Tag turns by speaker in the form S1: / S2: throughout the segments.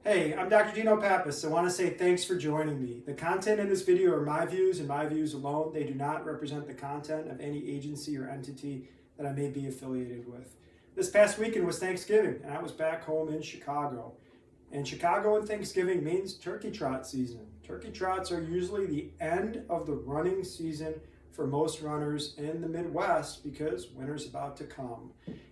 S1: Hey, I'm Dr. Dino Pappas. I want to say thanks for joining me. The content in this video are my views and my views alone. They do not represent the content of any agency or entity that I may be affiliated with. This past weekend was Thanksgiving, and I was back home in Chicago. And Chicago and Thanksgiving means turkey trot season. Turkey trots are usually the end of the running season for most runners in the Midwest because winter's about to come.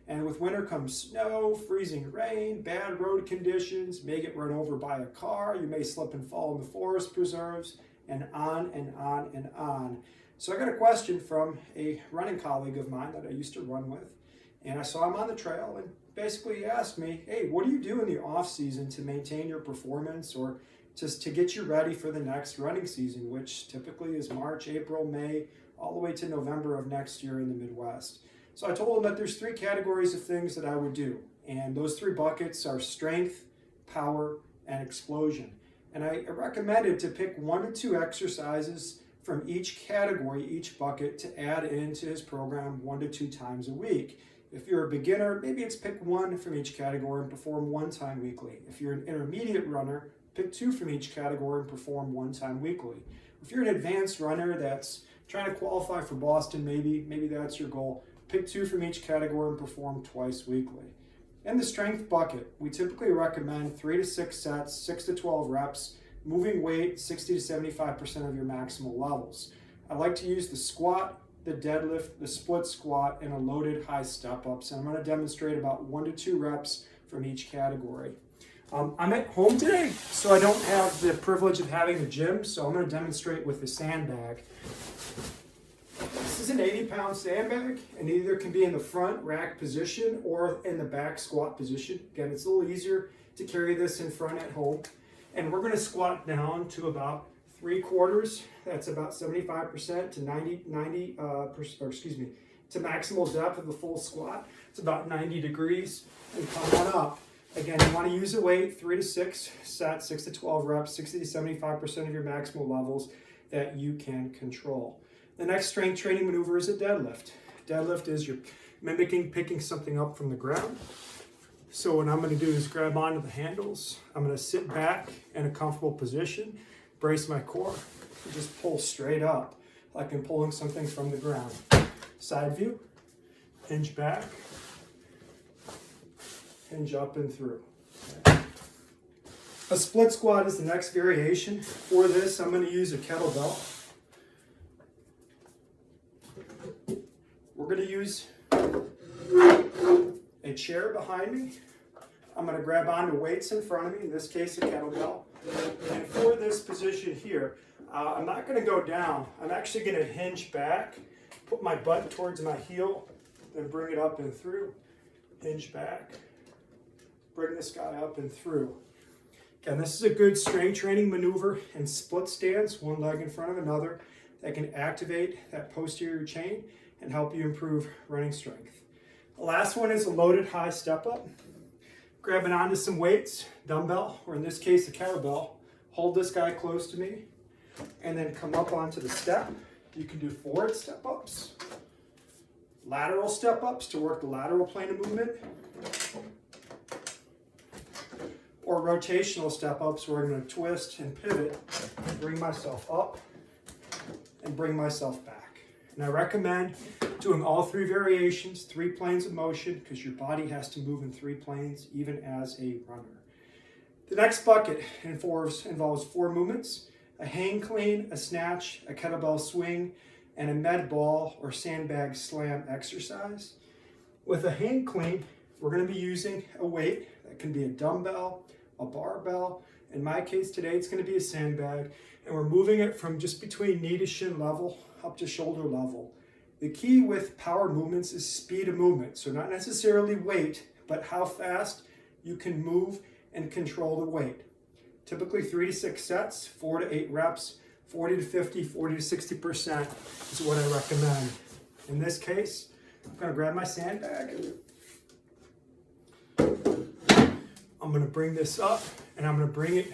S1: And with winter comes snow, freezing rain, bad road conditions, may get run over by a car, you may slip and fall in the forest preserves, and on and on and on. So I got a question from a running colleague of mine that I used to run with, and I saw him on the trail, and basically he asked me, hey, what do you do in the off season to maintain your performance or just to get you ready for the next running season, which typically is March, April, May, all the way to November of next year in the Midwest. So I told him that there's three categories of things that I would do. And those three buckets are strength, power, and explosion. And I recommended to pick 1 to 2 exercises from each category, each bucket, to add into his program 1 to 2 times a week. If you're a beginner, maybe it's pick 1 from each category and perform 1 time weekly. If you're an intermediate runner, pick 2 from each category and perform 1 time weekly. If you're an advanced runner that's trying to qualify for Boston, maybe that's your goal, pick 2 from each category and perform twice weekly. In the strength bucket, we typically recommend 3 to 6 sets, 6 to 12 reps, moving weight 60 to 75% of your maximal levels. I like to use the squat, the deadlift, the split squat, and a loaded high step-ups. And I'm going to demonstrate about 1 to 2 reps from each category. I'm at home today, so I don't have the privilege of having a gym, so I'm going to demonstrate with the sandbag. This is an 80-pound sandbag, and either can be in the front rack position or in the back squat position. Again, it's a little easier to carry this in front at home. And we're going to squat down to about 3/4. That's about 75% to 90, to maximal depth of the full squat. It's about 90 degrees. And come on up. Again, you want to use a weight, 3 to 6 sets, 6 to 12 reps, 60 to 75% of your maximal levels that you can control. The next strength training maneuver is a deadlift. Deadlift is you're mimicking picking something up from the ground. So what I'm going to do is grab onto the handles. I'm going to sit back in a comfortable position, brace my core, and just pull straight up like I'm pulling something from the ground. Side view, hinge back, hinge up and through. Okay. A split squat is the next variation. For this, I'm going to use a kettlebell. We're going to use a chair behind me. I'm going to grab onto weights in front of me, in this case a kettlebell. And for this position here, I'm not going to go down. I'm actually going to hinge back, put my butt towards my heel, then bring it up and through, hinge back, bring this guy up and through. Again, this is a good strength training maneuver in split stance, one leg in front of another, that can activate that posterior chain and help you improve running strength. The last one is a loaded high step up. Grabbing onto some weights, dumbbell, or in this case a kettlebell. Hold this guy close to me and then come up onto the step. You can do forward step ups, lateral step ups to work the lateral plane of movement, or rotational step ups where I'm going to twist and pivot, bring myself up and bring myself back. And I recommend doing all 3 variations, 3 planes of motion, because your body has to move in 3 planes, even as a runner. The next bucket involves 4 movements: a hang clean, a snatch, a kettlebell swing, and a med ball or sandbag slam exercise. With a hang clean, we're going to be using a weight that can be a dumbbell, a barbell. In my case today, it's going to be a sandbag, and we're moving it from just between knee to shin level up to shoulder level. The key with power movements is speed of movement. So not necessarily weight, but how fast you can move and control the weight. Typically 3 to 6 sets, 4 to 8 reps, 40 to 50, 40 to 60% is what I recommend. In this case, I'm going to grab my sandbag. I'm going to bring this up and I'm going to bring it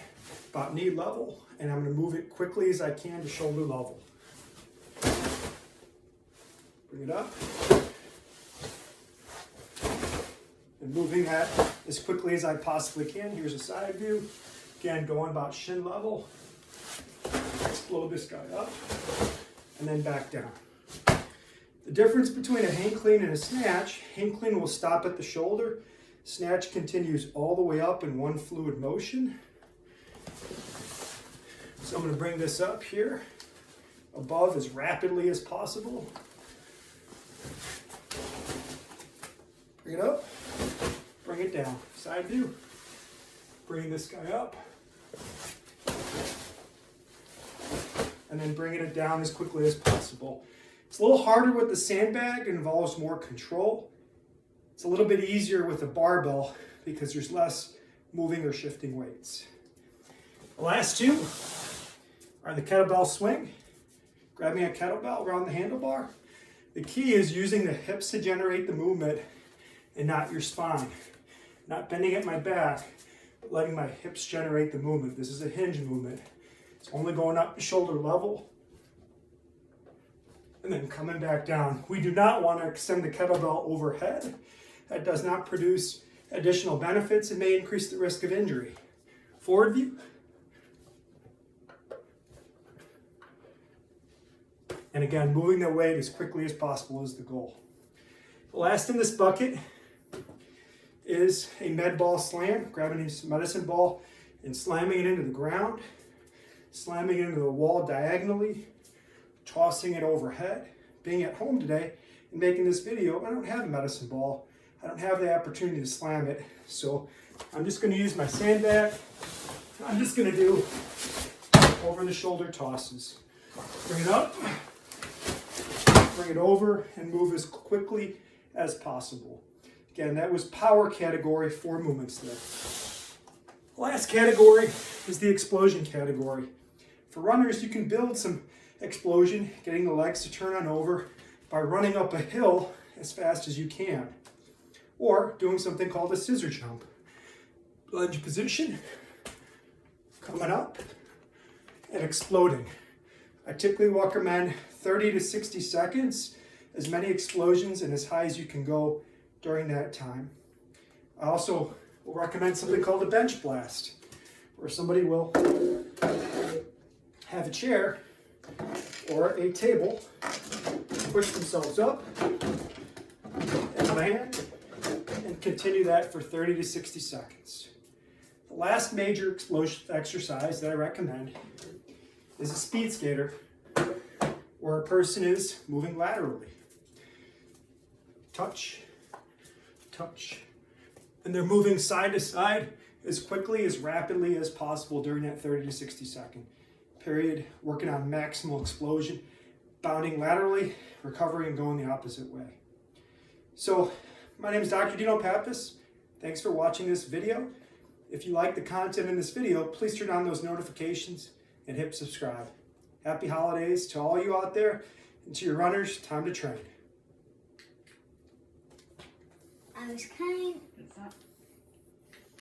S1: about knee level, and I'm going to move it quickly as I can to shoulder level. Bring it up and moving that as quickly as I possibly can. Here's a side view. Again, going about shin level. Explode this guy up, and then back down. The difference between a hang clean and a snatch, hang clean will stop at the shoulder. Snatch continues all the way up in one fluid motion. So I'm going to bring this up here, above as rapidly as possible. Bring it up, bring it down. Side view. Bring this guy up. And then bringing it down as quickly as possible. It's a little harder with the sandbag. It involves more control. It's a little bit easier with a barbell because there's less moving or shifting weights. The last two are the kettlebell swing. Grabbing a kettlebell around the handlebar. The key is using the hips to generate the movement and not your spine. Not bending at my back, but letting my hips generate the movement. This is a hinge movement. It's only going up to shoulder level and then coming back down. We do not want to extend the kettlebell overhead. That does not produce additional benefits and may increase the risk of injury. Forward view. And again, moving the weight as quickly as possible is the goal. The last in this bucket is a med ball slam, grabbing a medicine ball and slamming it into the ground, slamming it into the wall diagonally, tossing it overhead. Being at home today and making this video, I don't have a medicine ball. I don't have the opportunity to slam it. So I'm just going to use my sandbag. I'm just going to do over the shoulder tosses. Bring it up, bring it over, and move as quickly as possible. Again, that was power category, 4 movements there. Last category is the explosion category. For runners, you can build some explosion, getting the legs to turn on over by running up a hill as fast as you can, or doing something called a scissor jump. Lunge position, coming up, and exploding. I typically recommend 30 to 60 seconds, as many explosions and as high as you can go during that time. I also will recommend something called a bench blast, where somebody will have a chair or a table, push themselves up and land, and continue that for 30 to 60 seconds. The last major explosion exercise that I recommend is a speed skater, where a person is moving laterally. Touch, touch, and they're moving side to side as quickly, as rapidly as possible during that 30 to 60 second period, working on maximal explosion, bounding laterally, recovering, and going the opposite way. So, my name is Dr. Dino Pappas. Thanks for watching this video. If you like the content in this video, please turn on those notifications and hit subscribe. Happy holidays to all you out there, and to your runners, time to train.
S2: I was kind.